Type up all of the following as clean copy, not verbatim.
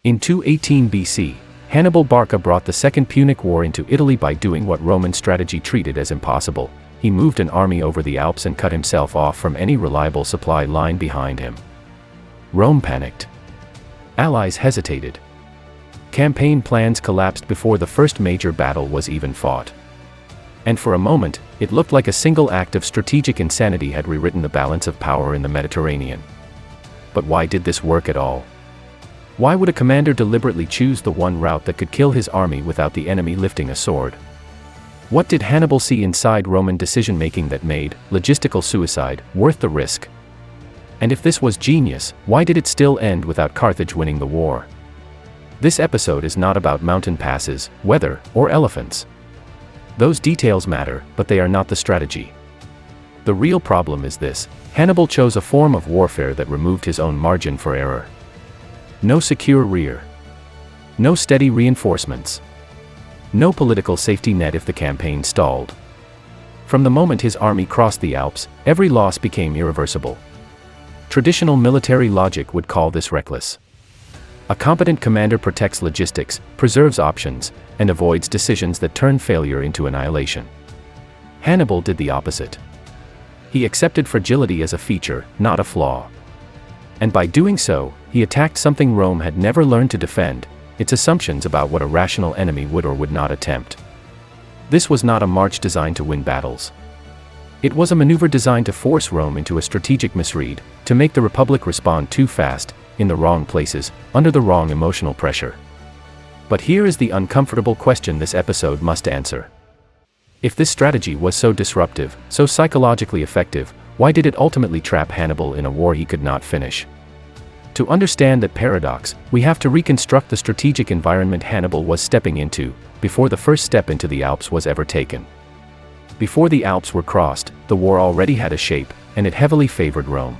In 218 BC, Hannibal Barca brought the Second Punic War into Italy by doing what Roman strategy treated as impossible. He moved an army over the Alps and cut himself off from any reliable supply line behind him. Rome panicked. Allies hesitated. Campaign plans collapsed before the first major battle was even fought. And for a moment, it looked like a single act of strategic insanity had rewritten the balance of power in the Mediterranean. But why did this work at all? Why would a commander deliberately choose the one route that could kill his army without the enemy lifting a sword? What did Hannibal see inside Roman decision-making that made logistical suicide worth the risk? And if this was genius, why did it still end without Carthage winning the war? This episode is not about mountain passes, weather, or elephants. Those details matter, but they are not the strategy. The real problem is this: Hannibal chose a form of warfare that removed his own margin for error. No secure rear. No steady reinforcements. No political safety net if the campaign stalled. From the moment his army crossed the Alps, every loss became irreversible. Traditional military logic would call this reckless. A competent commander protects logistics, preserves options, and avoids decisions that turn failure into annihilation. Hannibal did the opposite. He accepted fragility as a feature, not a flaw. And by doing so, he attacked something Rome had never learned to defend: its assumptions about what a rational enemy would or would not attempt. This was not a march designed to win battles. It was a maneuver designed to force Rome into a strategic misread, to make the Republic respond too fast, in the wrong places, under the wrong emotional pressure. But here is the uncomfortable question this episode must answer. If this strategy was so disruptive, so psychologically effective, why did it ultimately trap Hannibal in a war he could not finish? To understand that paradox, we have to reconstruct the strategic environment Hannibal was stepping into, before the first step into the Alps was ever taken. Before the Alps were crossed, the war already had a shape, and it heavily favored Rome.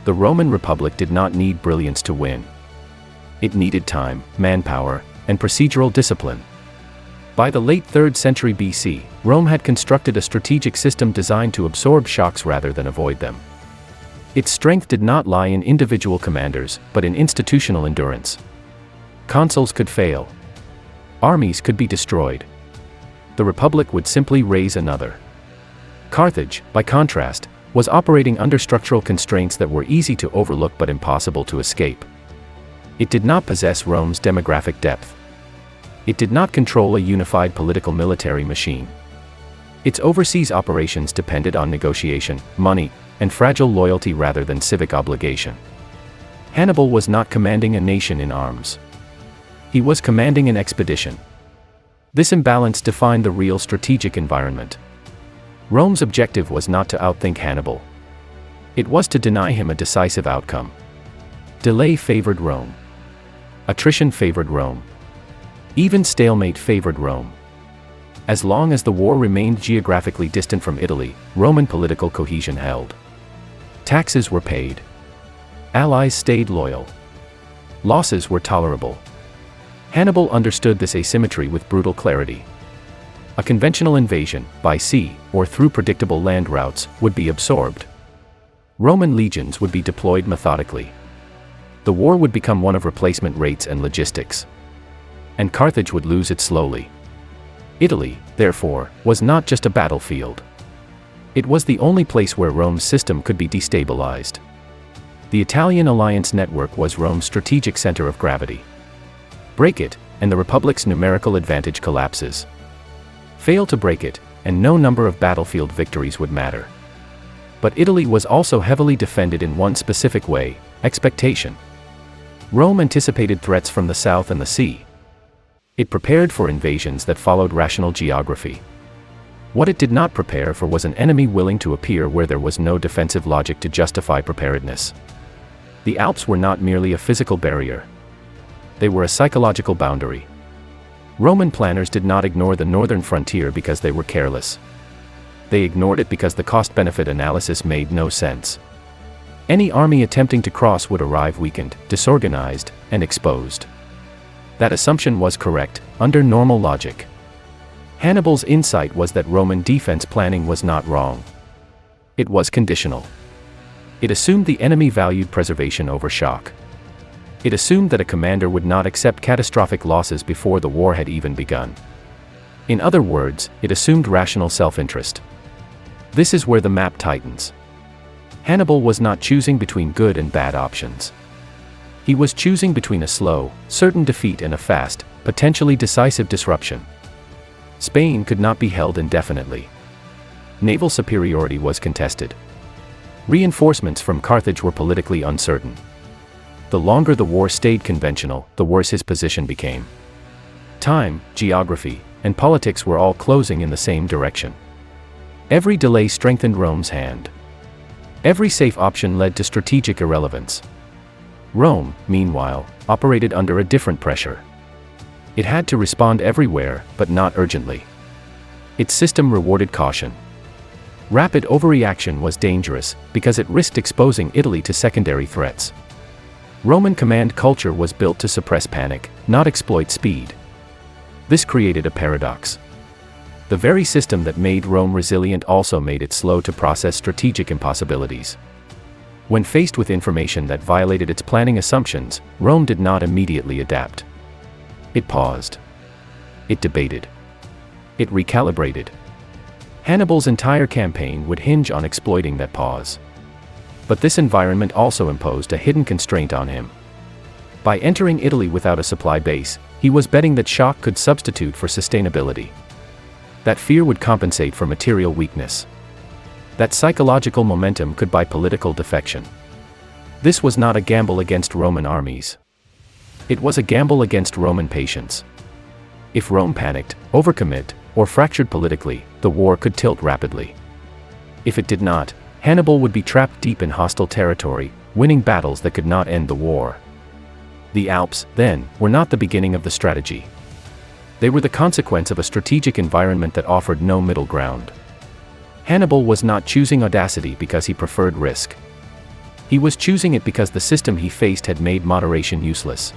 The Roman Republic did not need brilliance to win. It needed time, manpower, and procedural discipline. By the late 3rd century BC, Rome had constructed a strategic system designed to absorb shocks rather than avoid them. Its strength did not lie in individual commanders, but in institutional endurance. Consuls could fail. Armies could be destroyed. The Republic would simply raise another. Carthage, by contrast, was operating under structural constraints that were easy to overlook but impossible to escape. It did not possess Rome's demographic depth. It did not control a unified political military machine. Its overseas operations depended on negotiation, money, and fragile loyalty rather than civic obligation. Hannibal was not commanding a nation in arms. He was commanding an expedition. This imbalance defined the real strategic environment. Rome's objective was not to outthink Hannibal. It was to deny him a decisive outcome. Delay favored Rome. Attrition favored Rome. Even stalemate favored Rome. As long as the war remained geographically distant from Italy, Roman political cohesion held. Taxes were paid. Allies stayed loyal. Losses were tolerable. Hannibal understood this asymmetry with brutal clarity. A conventional invasion, by sea, or through predictable land routes, would be absorbed. Roman legions would be deployed methodically. The war would become one of replacement rates and logistics. And Carthage would lose it slowly. Italy, therefore, was not just a battlefield. It was the only place where Rome's system could be destabilized. The Italian alliance network was Rome's strategic center of gravity. Break it, and the Republic's numerical advantage collapses. Fail to break it, and no number of battlefield victories would matter. But Italy was also heavily defended in one specific way: expectation. Rome anticipated threats from the south and the sea. It prepared for invasions that followed rational geography. What it did not prepare for was an enemy willing to appear where there was no defensive logic to justify preparedness. The Alps were not merely a physical barrier. They were a psychological boundary. Roman planners did not ignore the northern frontier because they were careless. They ignored it because the cost-benefit analysis made no sense. Any army attempting to cross would arrive weakened, disorganized, and exposed. That assumption was correct, under normal logic. Hannibal's insight was that Roman defense planning was not wrong. It was conditional. It assumed the enemy valued preservation over shock. It assumed that a commander would not accept catastrophic losses before the war had even begun. In other words, it assumed rational self-interest. This is where the map tightens. Hannibal was not choosing between good and bad options. He was choosing between a slow, certain defeat and a fast, potentially decisive disruption. Spain could not be held indefinitely. Naval superiority was contested. Reinforcements from Carthage were politically uncertain. The longer the war stayed conventional, the worse his position became. Time, geography, and politics were all closing in the same direction. Every delay strengthened Rome's hand. Every safe option led to strategic irrelevance. Rome, meanwhile, operated under a different pressure. It had to respond everywhere, but not urgently. Its system rewarded caution. Rapid overreaction was dangerous, because it risked exposing Italy to secondary threats. Roman command culture was built to suppress panic, not exploit speed. This created a paradox. The very system that made Rome resilient also made it slow to process strategic impossibilities. When faced with information that violated its planning assumptions, Rome did not immediately adapt. It paused. It debated. It recalibrated. Hannibal's entire campaign would hinge on exploiting that pause. But this environment also imposed a hidden constraint on him. By entering Italy without a supply base, he was betting that shock could substitute for sustainability. That fear would compensate for material weakness. That psychological momentum could buy political defection. This was not a gamble against Roman armies. It was a gamble against Roman patience. If Rome panicked, overcommit, or fractured politically, the war could tilt rapidly. If it did not, Hannibal would be trapped deep in hostile territory, winning battles that could not end the war. The Alps, then, were not the beginning of the strategy. They were the consequence of a strategic environment that offered no middle ground. Hannibal was not choosing audacity because he preferred risk. He was choosing it because the system he faced had made moderation useless.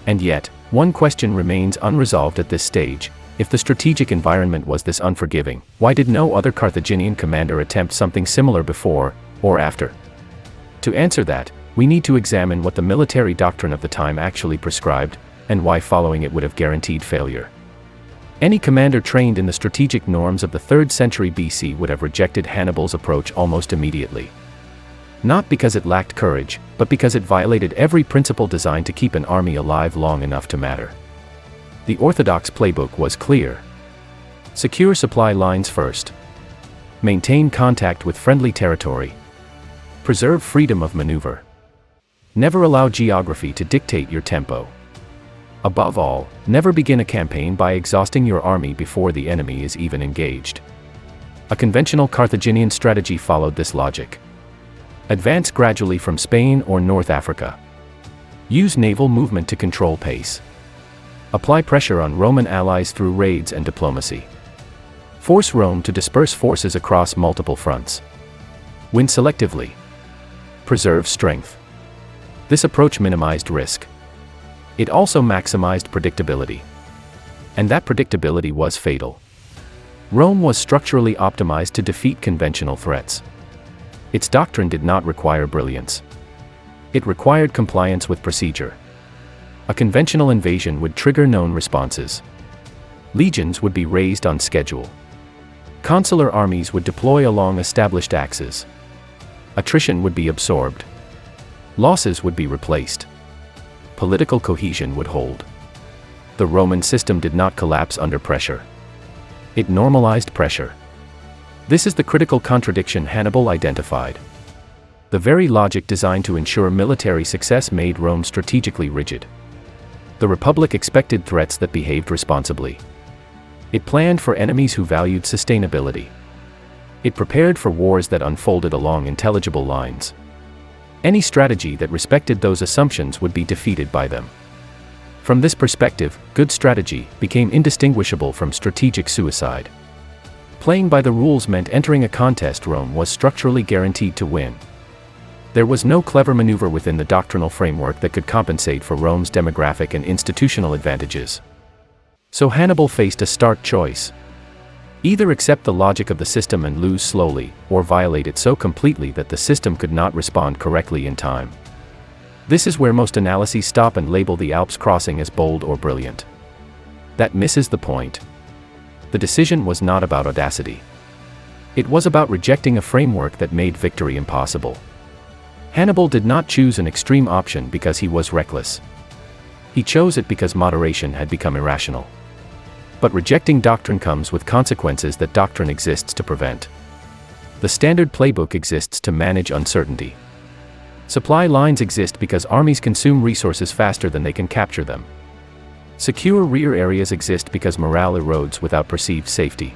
And yet, one question remains unresolved at this stage. If the strategic environment was this unforgiving, why did no other Carthaginian commander attempt something similar before, or after? To answer that, we need to examine what the military doctrine of the time actually prescribed, and why following it would have guaranteed failure. Any commander trained in the strategic norms of the 3rd century BC would have rejected Hannibal's approach almost immediately. Not because it lacked courage, but because it violated every principle designed to keep an army alive long enough to matter. The orthodox playbook was clear. Secure supply lines first. Maintain contact with friendly territory. Preserve freedom of maneuver. Never allow geography to dictate your tempo. Above all, never begin a campaign by exhausting your army before the enemy is even engaged. A conventional Carthaginian strategy followed this logic. Advance gradually from Spain or North Africa. Use naval movement to control pace. Apply pressure on Roman allies through raids and diplomacy. Force Rome to disperse forces across multiple fronts. Win selectively. Preserve strength. This approach minimized risk. It also maximized predictability. And that predictability was fatal. Rome was structurally optimized to defeat conventional threats. Its doctrine did not require brilliance. It required compliance with procedure. A conventional invasion would trigger known responses. Legions would be raised on schedule. Consular armies would deploy along established axes. Attrition would be absorbed. Losses would be replaced. Political cohesion would hold. The Roman system did not collapse under pressure. It normalized pressure. This is the critical contradiction Hannibal identified. The very logic designed to ensure military success made Rome strategically rigid. The Republic expected threats that behaved responsibly. It planned for enemies who valued sustainability. It prepared for wars that unfolded along intelligible lines. Any strategy that respected those assumptions would be defeated by them. From this perspective, good strategy became indistinguishable from strategic suicide. Playing by the rules meant entering a contest Rome was structurally guaranteed to win. There was no clever maneuver within the doctrinal framework that could compensate for Rome's demographic and institutional advantages. So Hannibal faced a stark choice. Either accept the logic of the system and lose slowly, or violate it so completely that the system could not respond correctly in time. This is where most analyses stop and label the Alps crossing as bold or brilliant. That misses the point. The decision was not about audacity. It was about rejecting a framework that made victory impossible. Hannibal did not choose an extreme option because he was reckless. He chose it because moderation had become irrational. But rejecting doctrine comes with consequences that doctrine exists to prevent. The standard playbook exists to manage uncertainty. Supply lines exist because armies consume resources faster than they can capture them. Secure rear areas exist because morale erodes without perceived safety.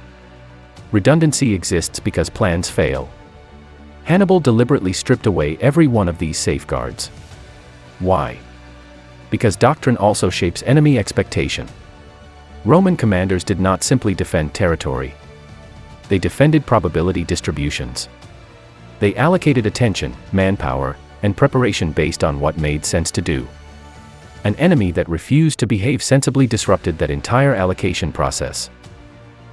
Redundancy exists because plans fail. Hannibal deliberately stripped away every one of these safeguards. Why? Because doctrine also shapes enemy expectation. Roman commanders did not simply defend territory. They defended probability distributions. They allocated attention, manpower, and preparation based on what made sense to do. An enemy that refused to behave sensibly disrupted that entire allocation process.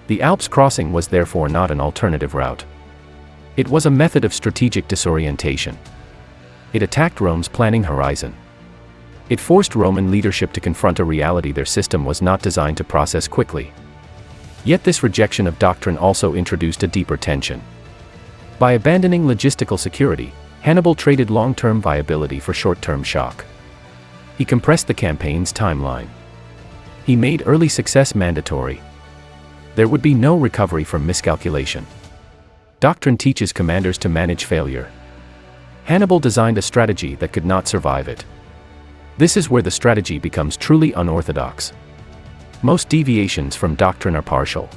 The Alps crossing was therefore not an alternative route. It was a method of strategic disorientation. It attacked Rome's planning horizon. It forced Roman leadership to confront a reality their system was not designed to process quickly. Yet this rejection of doctrine also introduced a deeper tension. By abandoning logistical security, Hannibal traded long-term viability for short-term shock. He compressed the campaign's timeline. He made early success mandatory. There would be no recovery from miscalculation. Doctrine teaches commanders to manage failure. Hannibal designed a strategy that could not survive it. This is where the strategy becomes truly unorthodox. Most deviations from doctrine are partial.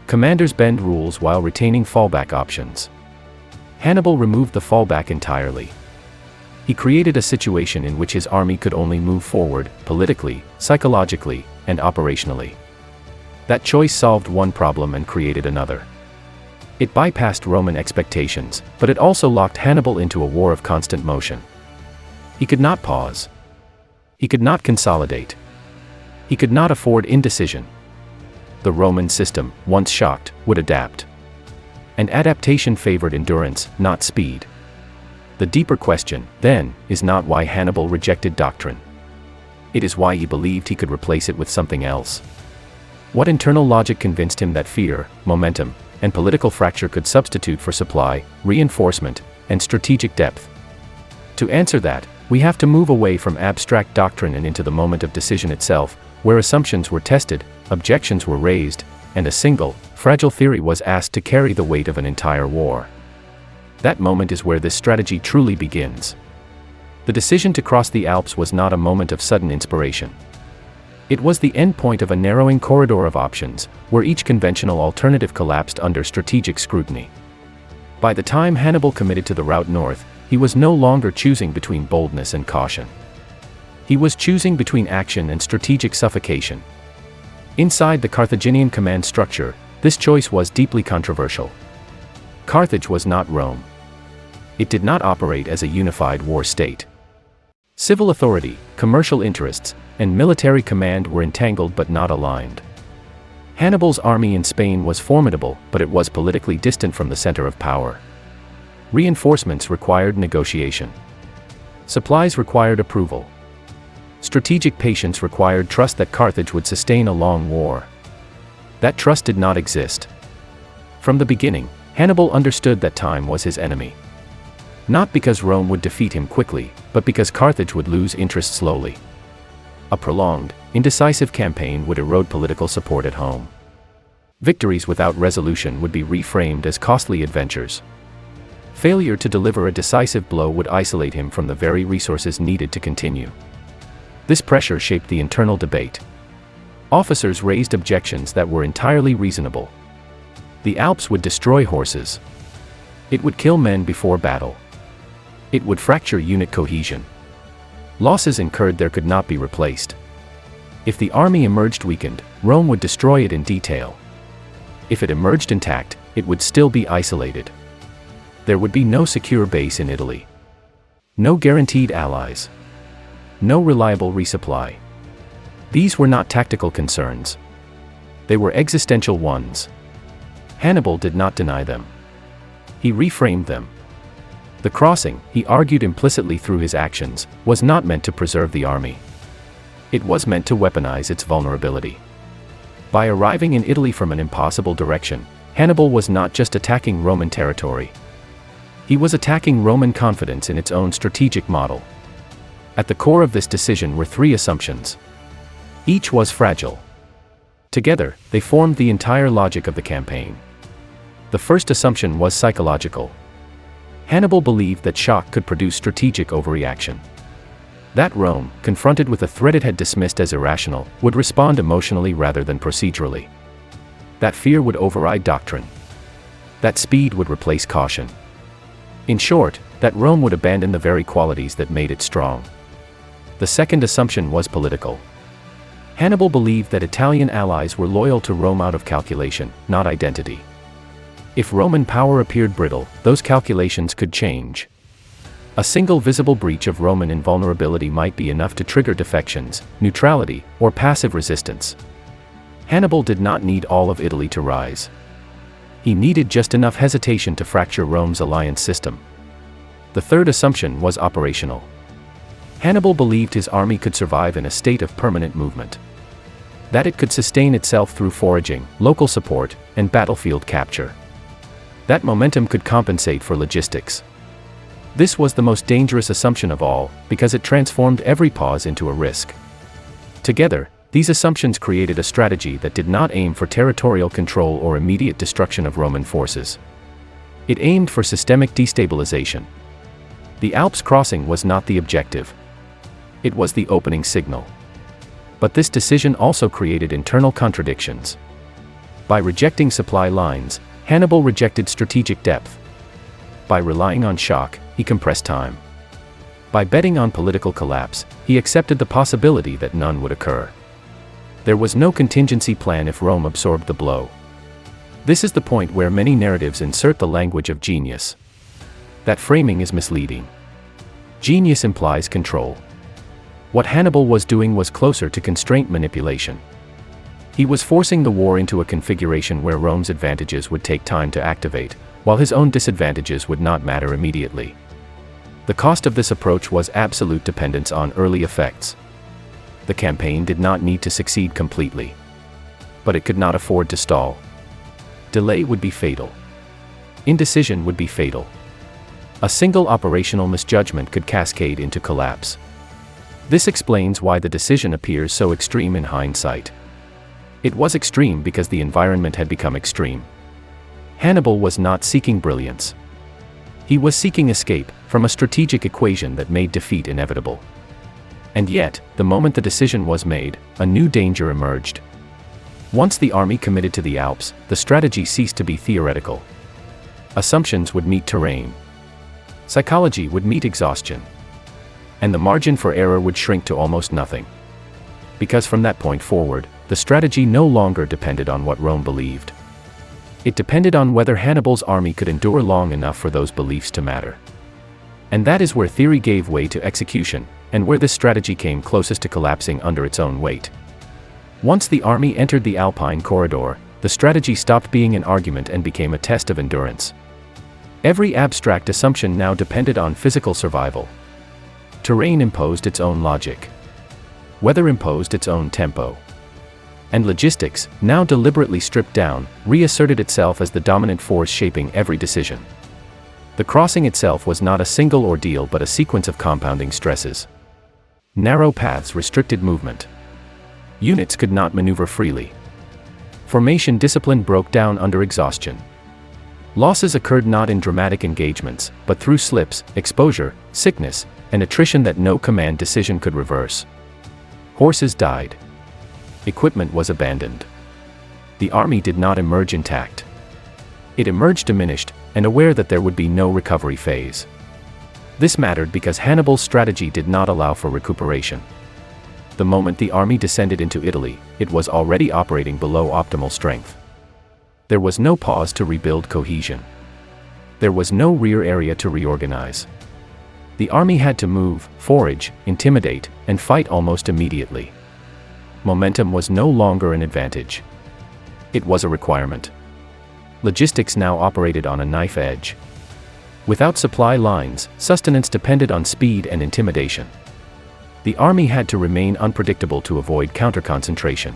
Commanders bend rules while retaining fallback options. Hannibal removed the fallback entirely. He created a situation in which his army could only move forward, politically, psychologically, and operationally. That choice solved one problem and created another. It bypassed Roman expectations, but it also locked Hannibal into a war of constant motion. He could not pause. He could not consolidate. He could not afford indecision. The Roman system, once shocked, would adapt. And adaptation favored endurance, not speed. The deeper question, then, is not why Hannibal rejected doctrine. It is why he believed he could replace it with something else. What internal logic convinced him that fear, momentum, and political fracture could substitute for supply, reinforcement, and strategic depth? To answer that, we have to move away from abstract doctrine and into the moment of decision itself, where assumptions were tested, objections were raised, and a single, fragile theory was asked to carry the weight of an entire war. That moment is where this strategy truly begins. The decision to cross the Alps was not a moment of sudden inspiration. It was the endpoint of a narrowing corridor of options, where each conventional alternative collapsed under strategic scrutiny. By the time Hannibal committed to the route north, he was no longer choosing between boldness and caution. He was choosing between action and strategic suffocation. Inside the Carthaginian command structure, this choice was deeply controversial. Carthage was not Rome. It did not operate as a unified war state. Civil authority, commercial interests, and military command were entangled but not aligned. Hannibal's army in Spain was formidable, but it was politically distant from the center of power. Reinforcements required negotiation. Supplies required approval. Strategic patience required trust that Carthage would sustain a long war. That trust did not exist. From the beginning, Hannibal understood that time was his enemy. Not because Rome would defeat him quickly, but because Carthage would lose interest slowly. A prolonged, indecisive campaign would erode political support at home. Victories without resolution would be reframed as costly adventures. Failure to deliver a decisive blow would isolate him from the very resources needed to continue. This pressure shaped the internal debate. Officers raised objections that were entirely reasonable. The Alps would destroy horses. It would kill men before battle. It would fracture unit cohesion. Losses incurred there could not be replaced. If the army emerged weakened, Rome would destroy it in detail. If it emerged intact, it would still be isolated. There would be no secure base in Italy. No guaranteed allies. No reliable resupply. These were not tactical concerns. They were existential ones. Hannibal did not deny them. He reframed them. The crossing, he argued implicitly through his actions, was not meant to preserve the army. It was meant to weaponize its vulnerability. By arriving in Italy from an impossible direction, Hannibal was not just attacking Roman territory. He was attacking Roman confidence in its own strategic model. At the core of this decision were three assumptions. Each was fragile. Together, they formed the entire logic of the campaign. The first assumption was psychological. Hannibal believed that shock could produce strategic overreaction. That Rome, confronted with a threat it had dismissed as irrational, would respond emotionally rather than procedurally. That fear would override doctrine. That speed would replace caution. In short, that Rome would abandon the very qualities that made it strong. The second assumption was political. Hannibal believed that Italian allies were loyal to Rome out of calculation, not identity. If Roman power appeared brittle, those calculations could change. A single visible breach of Roman invulnerability might be enough to trigger defections, neutrality, or passive resistance. Hannibal did not need all of Italy to rise. He needed just enough hesitation to fracture Rome's alliance system. The third assumption was operational. Hannibal believed his army could survive in a state of permanent movement. That it could sustain itself through foraging, local support, and battlefield capture. That momentum could compensate for logistics. This was the most dangerous assumption of all, because it transformed every pause into a risk. Together, these assumptions created a strategy that did not aim for territorial control or immediate destruction of Roman forces. It aimed for systemic destabilization. The Alps crossing was not the objective. It was the opening signal. But this decision also created internal contradictions. By rejecting supply lines, Hannibal rejected strategic depth. By relying on shock, he compressed time. By betting on political collapse, he accepted the possibility that none would occur. There was no contingency plan if Rome absorbed the blow. This is the point where many narratives insert the language of genius. That framing is misleading. Genius implies control. What Hannibal was doing was closer to constraint manipulation. He was forcing the war into a configuration where Rome's advantages would take time to activate, while his own disadvantages would not matter immediately. The cost of this approach was absolute dependence on early effects. The campaign did not need to succeed completely. But it could not afford to stall. Delay would be fatal. Indecision would be fatal. A single operational misjudgment could cascade into collapse. This explains why the decision appears so extreme in hindsight. It was extreme because the environment had become extreme. Hannibal was not seeking brilliance. He was seeking escape from a strategic equation that made defeat inevitable. And yet, the moment the decision was made, a new danger emerged. Once the army committed to the Alps, the strategy ceased to be theoretical. Assumptions would meet terrain. Psychology would meet exhaustion. And the margin for error would shrink to almost nothing. Because from that point forward, the strategy no longer depended on what Rome believed. It depended on whether Hannibal's army could endure long enough for those beliefs to matter. And that is where theory gave way to execution, and where this strategy came closest to collapsing under its own weight. Once the army entered the Alpine corridor, the strategy stopped being an argument and became a test of endurance. Every abstract assumption now depended on physical survival. Terrain imposed its own logic. Weather imposed its own tempo. And logistics, now deliberately stripped down, reasserted itself as the dominant force shaping every decision. The crossing itself was not a single ordeal but a sequence of compounding stresses. Narrow paths restricted movement. Units could not maneuver freely. Formation discipline broke down under exhaustion. Losses occurred not in dramatic engagements, but through slips, exposure, sickness, and attrition that no command decision could reverse. Horses died. Equipment was abandoned. The army did not emerge intact. It emerged diminished, and aware that there would be no recovery phase. This mattered because Hannibal's strategy did not allow for recuperation. The moment the army descended into Italy, it was already operating below optimal strength. There was no pause to rebuild cohesion. There was no rear area to reorganize. The army had to move, forage, intimidate, and fight almost immediately. Momentum was no longer an advantage. It was a requirement. Logistics now operated on a knife edge. Without supply lines, sustenance depended on speed and intimidation. The army had to remain unpredictable to avoid counter-concentration.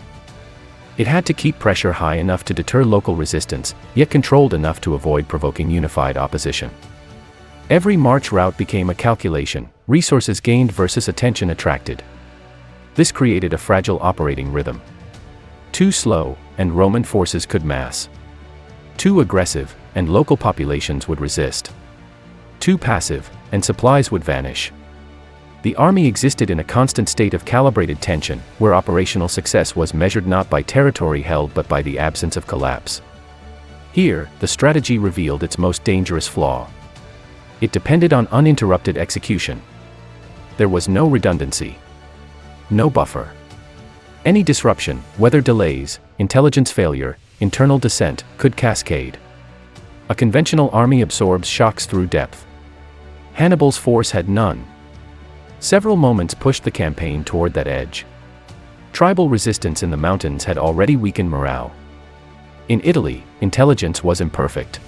It had to keep pressure high enough to deter local resistance, yet controlled enough to avoid provoking unified opposition. Every march route became a calculation, resources gained versus attention attracted. This created a fragile operating rhythm. Too slow, and Roman forces could mass. Too aggressive, and local populations would resist. Too passive, and supplies would vanish. The army existed in a constant state of calibrated tension, where operational success was measured not by territory held but by the absence of collapse. Here, the strategy revealed its most dangerous flaw. It depended on uninterrupted execution. There was no redundancy. No buffer. Any disruption, whether delays, intelligence failure, internal dissent, could cascade. A conventional army absorbs shocks through depth. Hannibal's force had none. Several moments pushed the campaign toward that edge. Tribal resistance in the mountains had already weakened morale. In Italy, intelligence was imperfect.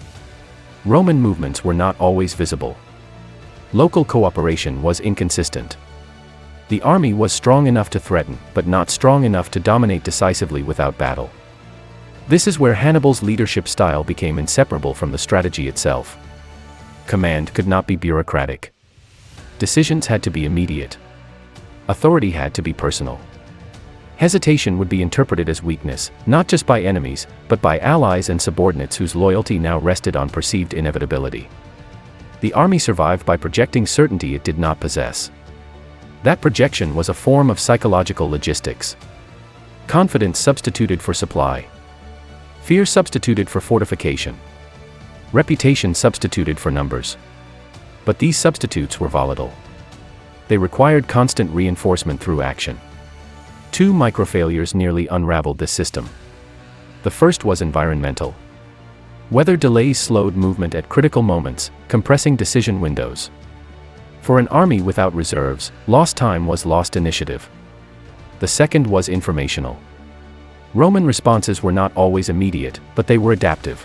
Roman movements were not always visible. Local cooperation was inconsistent. The army was strong enough to threaten, but not strong enough to dominate decisively without battle. This is where Hannibal's leadership style became inseparable from the strategy itself. Command could not be bureaucratic. Decisions had to be immediate. Authority had to be personal. Hesitation would be interpreted as weakness, not just by enemies, but by allies and subordinates whose loyalty now rested on perceived inevitability. The army survived by projecting certainty it did not possess. That projection was a form of psychological logistics. Confidence substituted for supply. Fear substituted for fortification. Reputation substituted for numbers. But these substitutes were volatile. They required constant reinforcement through action. Two microfailures nearly unraveled this system. The first was environmental. Weather delays slowed movement at critical moments, compressing decision windows. For an army without reserves, lost time was lost initiative. The second was informational. Roman responses were not always immediate, but they were adaptive.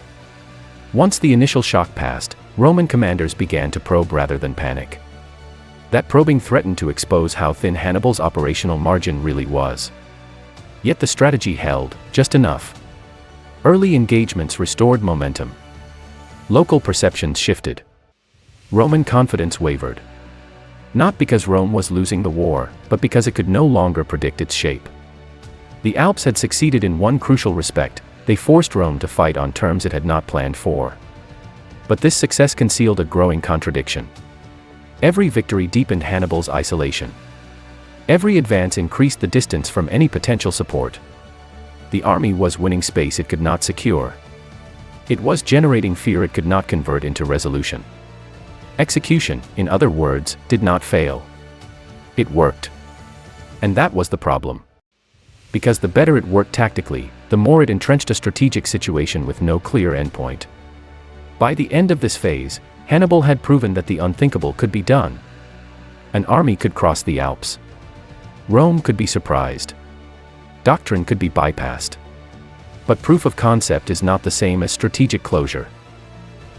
Once the initial shock passed, Roman commanders began to probe rather than panic. That probing threatened to expose how thin Hannibal's operational margin really was. Yet the strategy held, just enough. Early engagements restored momentum. Local perceptions shifted. Roman confidence wavered. Not because Rome was losing the war, but because it could no longer predict its shape. The Alps had succeeded in one crucial respect: they forced Rome to fight on terms it had not planned for. But this success concealed a growing contradiction. Every victory deepened Hannibal's isolation. Every advance increased the distance from any potential support. The army was winning space it could not secure. It was generating fear it could not convert into resolution. Execution, in other words, did not fail. It worked. And that was the problem. Because the better it worked tactically, the more it entrenched a strategic situation with no clear endpoint. By the end of this phase, Hannibal had proven that the unthinkable could be done. An army could cross the Alps. Rome could be surprised. Doctrine could be bypassed. But proof of concept is not the same as strategic closure.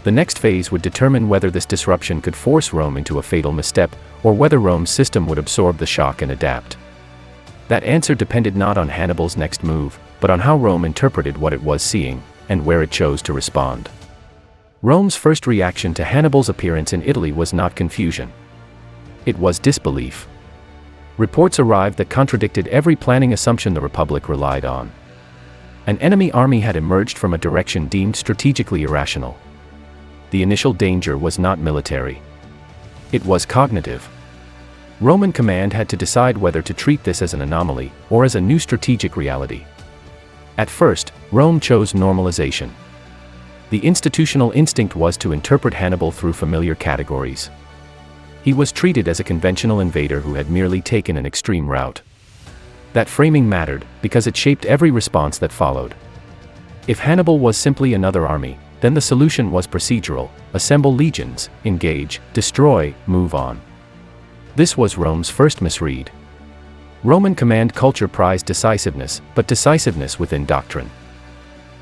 The next phase would determine whether this disruption could force Rome into a fatal misstep, or whether Rome's system would absorb the shock and adapt. That answer depended not on Hannibal's next move, but on how Rome interpreted what it was seeing, and where it chose to respond. Rome's first reaction to Hannibal's appearance in Italy was not confusion. It was disbelief. Reports arrived that contradicted every planning assumption the Republic relied on. An enemy army had emerged from a direction deemed strategically irrational. The initial danger was not military. It was cognitive. Roman command had to decide whether to treat this as an anomaly, or as a new strategic reality. At first, Rome chose normalization. The institutional instinct was to interpret Hannibal through familiar categories. He was treated as a conventional invader who had merely taken an extreme route. That framing mattered, because it shaped every response that followed. If Hannibal was simply another army, then the solution was procedural: assemble legions, engage, destroy, move on. This was Rome's first misread. Roman command culture prized decisiveness, but decisiveness within doctrine.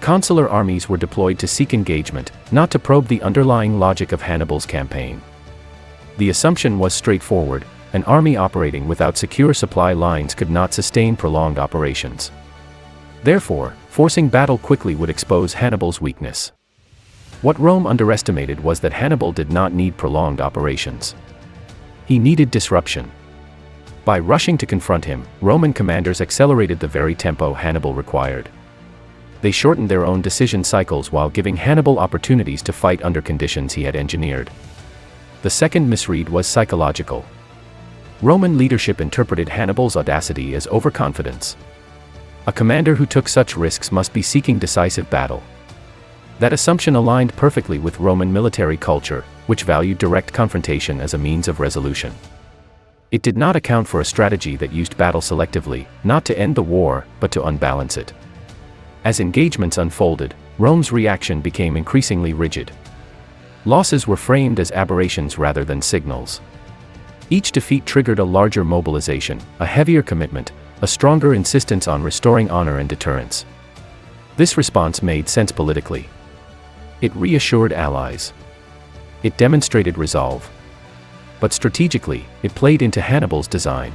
Consular armies were deployed to seek engagement, not to probe the underlying logic of Hannibal's campaign. The assumption was straightforward: an army operating without secure supply lines could not sustain prolonged operations. Therefore, forcing battle quickly would expose Hannibal's weakness. What Rome underestimated was that Hannibal did not need prolonged operations. He needed disruption. By rushing to confront him, Roman commanders accelerated the very tempo Hannibal required. They shortened their own decision cycles while giving Hannibal opportunities to fight under conditions he had engineered. The second misread was psychological. Roman leadership interpreted Hannibal's audacity as overconfidence. A commander who took such risks must be seeking decisive battle. That assumption aligned perfectly with Roman military culture, which valued direct confrontation as a means of resolution. It did not account for a strategy that used battle selectively, not to end the war, but to unbalance it. As engagements unfolded, Rome's reaction became increasingly rigid. Losses were framed as aberrations rather than signals. Each defeat triggered a larger mobilization, a heavier commitment, a stronger insistence on restoring honor and deterrence. This response made sense politically. It reassured allies. It demonstrated resolve. But strategically, it played into Hannibal's design.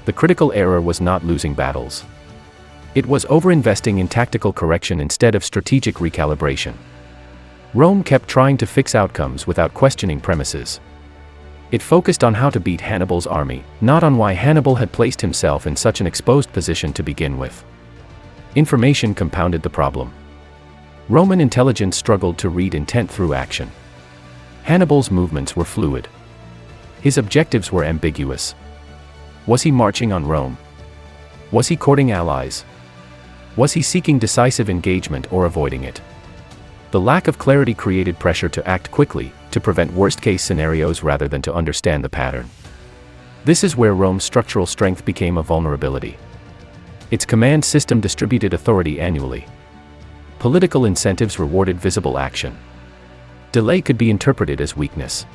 The critical error was not losing battles. It was overinvesting in tactical correction instead of strategic recalibration. Rome kept trying to fix outcomes without questioning premises. It focused on how to beat Hannibal's army, not on why Hannibal had placed himself in such an exposed position to begin with. Information compounded the problem. Roman intelligence struggled to read intent through action. Hannibal's movements were fluid. His objectives were ambiguous. Was he marching on Rome? Was he courting allies? Was he seeking decisive engagement or avoiding it? The lack of clarity created pressure to act quickly, to prevent worst-case scenarios rather than to understand the pattern. This is where Rome's structural strength became a vulnerability. Its command system distributed authority annually. Political incentives rewarded visible action. Delay could be interpreted as weakness.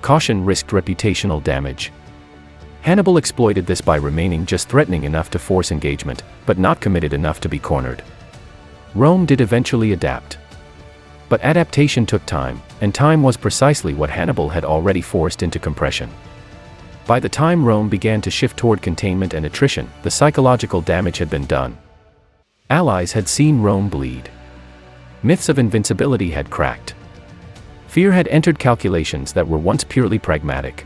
Caution risked reputational damage. Hannibal exploited this by remaining just threatening enough to force engagement, but not committed enough to be cornered. Rome did eventually adapt. But adaptation took time, and time was precisely what Hannibal had already forced into compression. By the time Rome began to shift toward containment and attrition, the psychological damage had been done. Allies had seen Rome bleed. Myths of invincibility had cracked. Fear had entered calculations that were once purely pragmatic.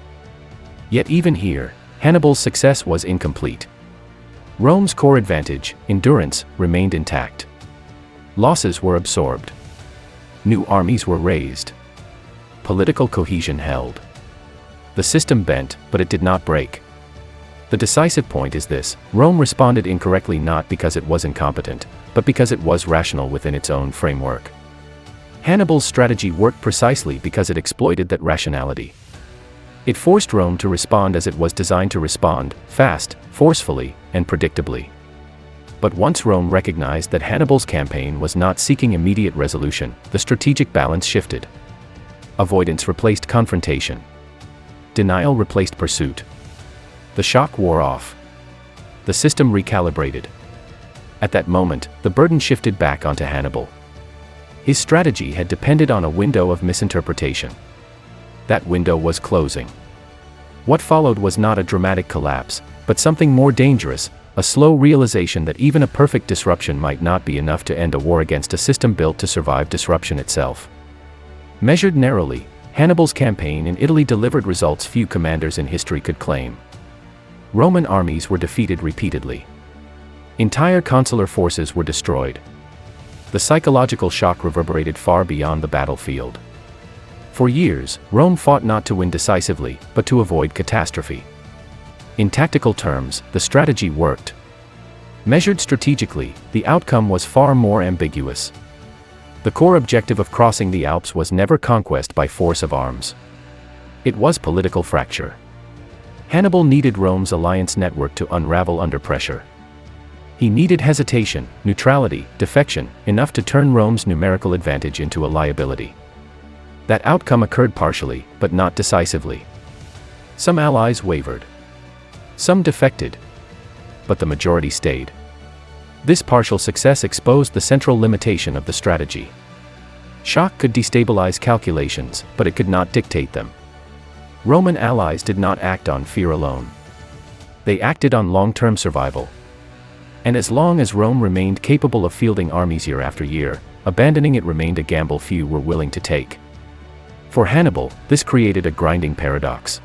Yet even here, Hannibal's success was incomplete. Rome's core advantage, endurance, remained intact. Losses were absorbed. New armies were raised. Political cohesion held. The system bent, but it did not break. The decisive point is this: Rome responded incorrectly not because it was incompetent, but because it was rational within its own framework. Hannibal's strategy worked precisely because it exploited that rationality. It forced Rome to respond as it was designed to respond: fast, forcefully, and predictably. But once Rome recognized that Hannibal's campaign was not seeking immediate resolution, the strategic balance shifted. Avoidance replaced confrontation. Denial replaced pursuit. The shock wore off. The system recalibrated. At that moment, the burden shifted back onto Hannibal. His strategy had depended on a window of misinterpretation. That window was closing. What followed was not a dramatic collapse, but something more dangerous: a slow realization that even a perfect disruption might not be enough to end a war against a system built to survive disruption itself. Measured narrowly, Hannibal's campaign in Italy delivered results few commanders in history could claim. Roman armies were defeated repeatedly. Entire consular forces were destroyed. The psychological shock reverberated far beyond the battlefield. For years, Rome fought not to win decisively, but to avoid catastrophe. In tactical terms, the strategy worked. Measured strategically, the outcome was far more ambiguous. The core objective of crossing the Alps was never conquest by force of arms. It was political fracture. Hannibal needed Rome's alliance network to unravel under pressure. He needed hesitation, neutrality, defection, enough to turn Rome's numerical advantage into a liability. That outcome occurred partially, but not decisively. Some allies wavered. Some defected. But the majority stayed. This partial success exposed the central limitation of the strategy. Shock could destabilize calculations, but it could not dictate them. Roman allies did not act on fear alone. They acted on long-term survival. And as long as Rome remained capable of fielding armies year after year, abandoning it remained a gamble few were willing to take. For Hannibal, this created a grinding paradox.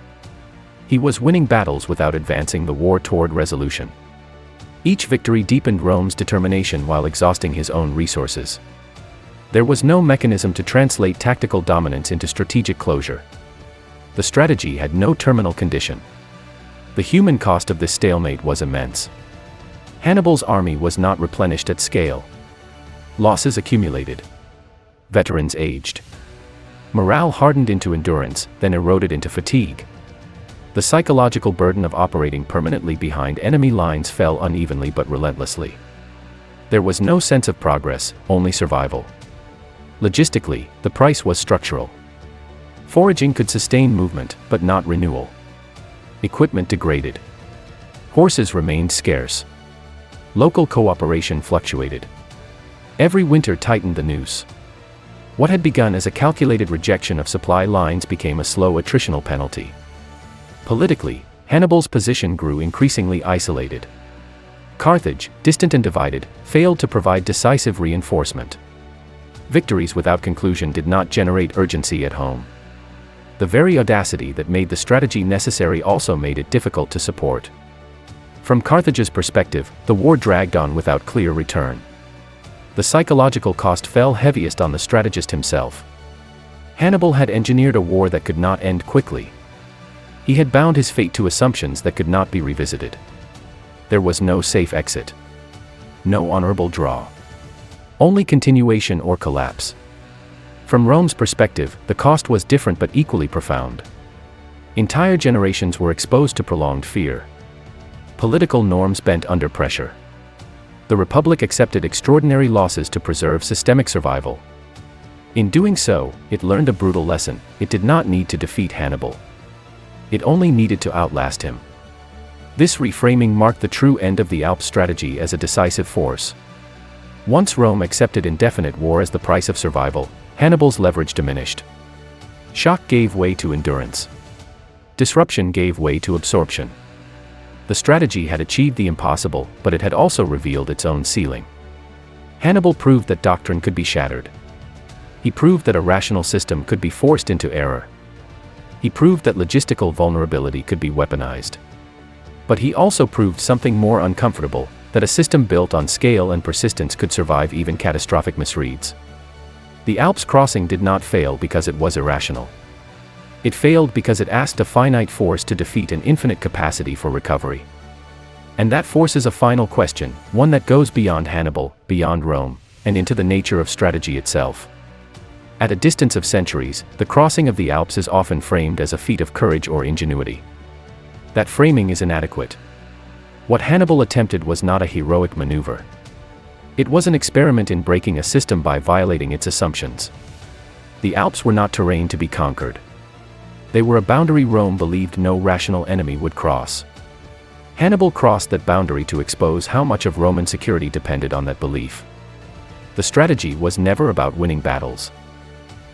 He was winning battles without advancing the war toward resolution. Each victory deepened Rome's determination while exhausting his own resources. There was no mechanism to translate tactical dominance into strategic closure. The strategy had no terminal condition. The human cost of this stalemate was immense. Hannibal's army was not replenished at scale. Losses accumulated. Veterans aged. Morale hardened into endurance, then eroded into fatigue. The psychological burden of operating permanently behind enemy lines fell unevenly but relentlessly. There was no sense of progress, only survival. Logistically, the price was structural. Foraging could sustain movement, but not renewal. Equipment degraded. Horses remained scarce. Local cooperation fluctuated. Every winter tightened the noose. What had begun as a calculated rejection of supply lines became a slow attritional penalty. Politically, Hannibal's position grew increasingly isolated. Carthage, distant and divided, failed to provide decisive reinforcement. Victories without conclusion did not generate urgency at home. The very audacity that made the strategy necessary also made it difficult to support. From Carthage's perspective, the war dragged on without clear return. The psychological cost fell heaviest on the strategist himself. Hannibal had engineered a war that could not end quickly. He had bound his fate to assumptions that could not be revisited. There was no safe exit. No honorable draw. Only continuation or collapse. From Rome's perspective, the cost was different but equally profound. Entire generations were exposed to prolonged fear. Political norms bent under pressure. The Republic accepted extraordinary losses to preserve systemic survival. In doing so, it learned a brutal lesson: it did not need to defeat Hannibal. It only needed to outlast him. This reframing marked the true end of the Alps strategy as a decisive force. Once Rome accepted indefinite war as the price of survival, Hannibal's leverage diminished. Shock gave way to endurance. Disruption gave way to absorption. The strategy had achieved the impossible, but it had also revealed its own ceiling. Hannibal proved that doctrine could be shattered. He proved that a rational system could be forced into error. He proved that logistical vulnerability could be weaponized. But he also proved something more uncomfortable: that a system built on scale and persistence could survive even catastrophic misreads. The Alps crossing did not fail because it was irrational. It failed because it asked a finite force to defeat an infinite capacity for recovery. And that forces a final question, one that goes beyond Hannibal, beyond Rome, and into the nature of strategy itself. At a distance of centuries, the crossing of the Alps is often framed as a feat of courage or ingenuity. That framing is inadequate. What Hannibal attempted was not a heroic maneuver. It was an experiment in breaking a system by violating its assumptions. The Alps were not terrain to be conquered. They were a boundary Rome believed no rational enemy would cross. Hannibal crossed that boundary to expose how much of Roman security depended on that belief. The strategy was never about winning battles.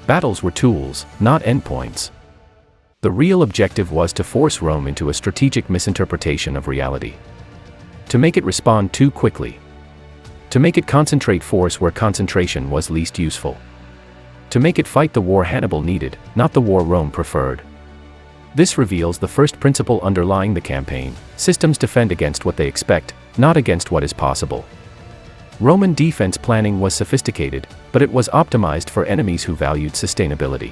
Battles were tools, not endpoints. The real objective was to force Rome into a strategic misinterpretation of reality. To make it respond too quickly. To make it concentrate force where concentration was least useful. To make it fight the war Hannibal needed, not the war Rome preferred. This reveals the first principle underlying the campaign: systems defend against what they expect, not against what is possible. Roman defense planning was sophisticated, but it was optimized for enemies who valued sustainability.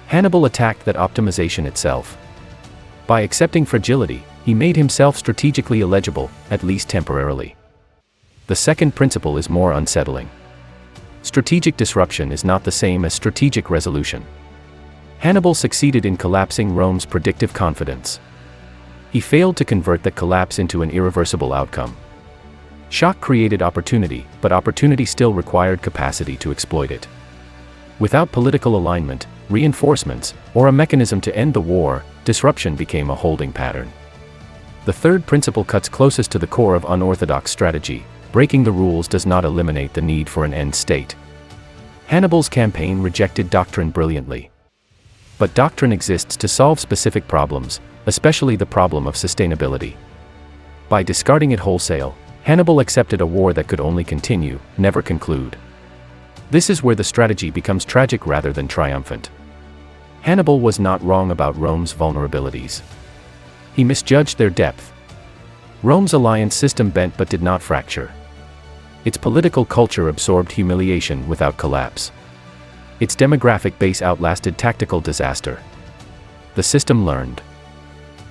Hannibal attacked that optimization itself. By accepting fragility, he made himself strategically illegible, at least temporarily. The second principle is more unsettling. Strategic disruption is not the same as strategic resolution. Hannibal succeeded in collapsing Rome's predictive confidence. He failed to convert that collapse into an irreversible outcome. Shock created opportunity, but opportunity still required capacity to exploit it. Without political alignment, reinforcements, or a mechanism to end the war, disruption became a holding pattern. The third principle cuts closest to the core of unorthodox strategy: breaking the rules does not eliminate the need for an end state. Hannibal's campaign rejected doctrine brilliantly. But doctrine exists to solve specific problems, especially the problem of sustainability. By discarding it wholesale, Hannibal accepted a war that could only continue, never conclude. This is where the strategy becomes tragic rather than triumphant. Hannibal was not wrong about Rome's vulnerabilities. He misjudged their depth. Rome's alliance system bent but did not fracture. Its political culture absorbed humiliation without collapse. Its demographic base outlasted tactical disaster. The system learned.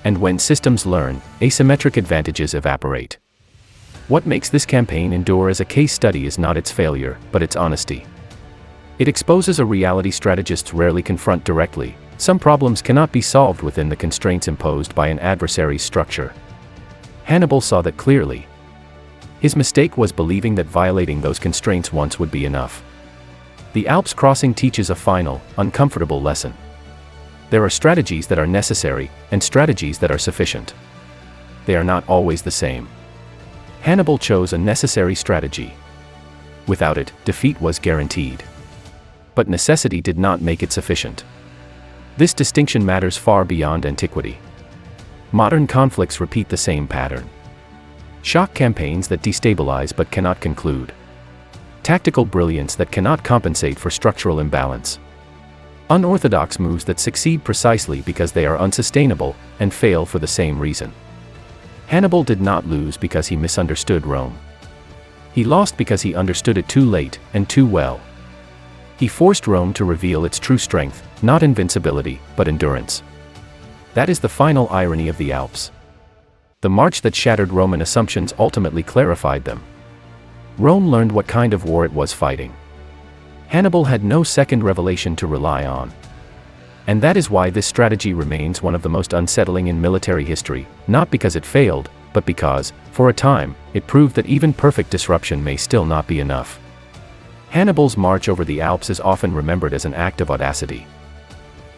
And when systems learn, asymmetric advantages evaporate. What makes this campaign endure as a case study is not its failure, but its honesty. It exposes a reality strategists rarely confront directly. Some problems cannot be solved within the constraints imposed by an adversary's structure. Hannibal saw that clearly. His mistake was believing that violating those constraints once would be enough. The Alps crossing teaches a final, uncomfortable lesson. There are strategies that are necessary, and strategies that are sufficient. They are not always the same. Hannibal chose a necessary strategy. Without it, defeat was guaranteed. But necessity did not make it sufficient. This distinction matters far beyond antiquity. Modern conflicts repeat the same pattern. Shock campaigns that destabilize but cannot conclude. Tactical brilliance that cannot compensate for structural imbalance. Unorthodox moves that succeed precisely because they are unsustainable, and fail for the same reason. Hannibal did not lose because he misunderstood Rome. He lost because he understood it too late, and too well. He forced Rome to reveal its true strength, not invincibility, but endurance. That is the final irony of the Alps. The march that shattered Roman assumptions ultimately clarified them. Rome learned what kind of war it was fighting. Hannibal had no second revelation to rely on. And that is why this strategy remains one of the most unsettling in military history, not because it failed, but because, for a time, it proved that even perfect disruption may still not be enough. Hannibal's march over the Alps is often remembered as an act of audacity.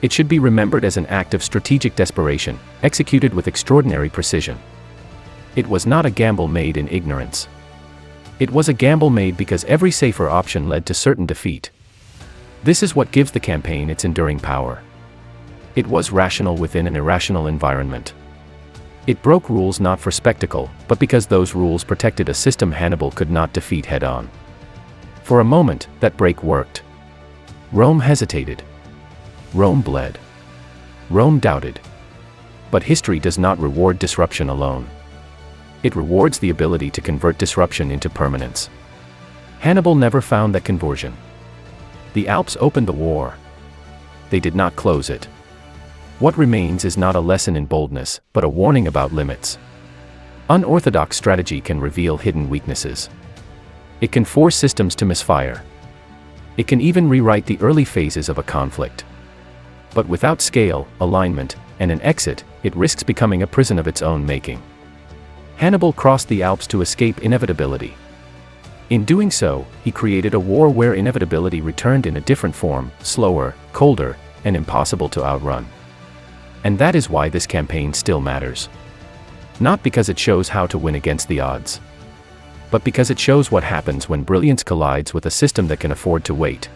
It should be remembered as an act of strategic desperation, executed with extraordinary precision. It was not a gamble made in ignorance. It was a gamble made because every safer option led to certain defeat. This is what gives the campaign its enduring power. It was rational within an irrational environment. It broke rules not for spectacle, but because those rules protected a system Hannibal could not defeat head-on. For a moment, that break worked. Rome hesitated. Rome bled. Rome doubted. But history does not reward disruption alone. It rewards the ability to convert disruption into permanence. Hannibal never found that conversion. The Alps opened the war. They did not close it. What remains is not a lesson in boldness, but a warning about limits. Unorthodox strategy can reveal hidden weaknesses. It can force systems to misfire. It can even rewrite the early phases of a conflict. But without scale, alignment, and an exit, it risks becoming a prison of its own making. Hannibal crossed the Alps to escape inevitability. In doing so, he created a war where inevitability returned in a different form, slower, colder, and impossible to outrun. And that is why this campaign still matters. Not because it shows how to win against the odds, but because it shows what happens when brilliance collides with a system that can afford to wait.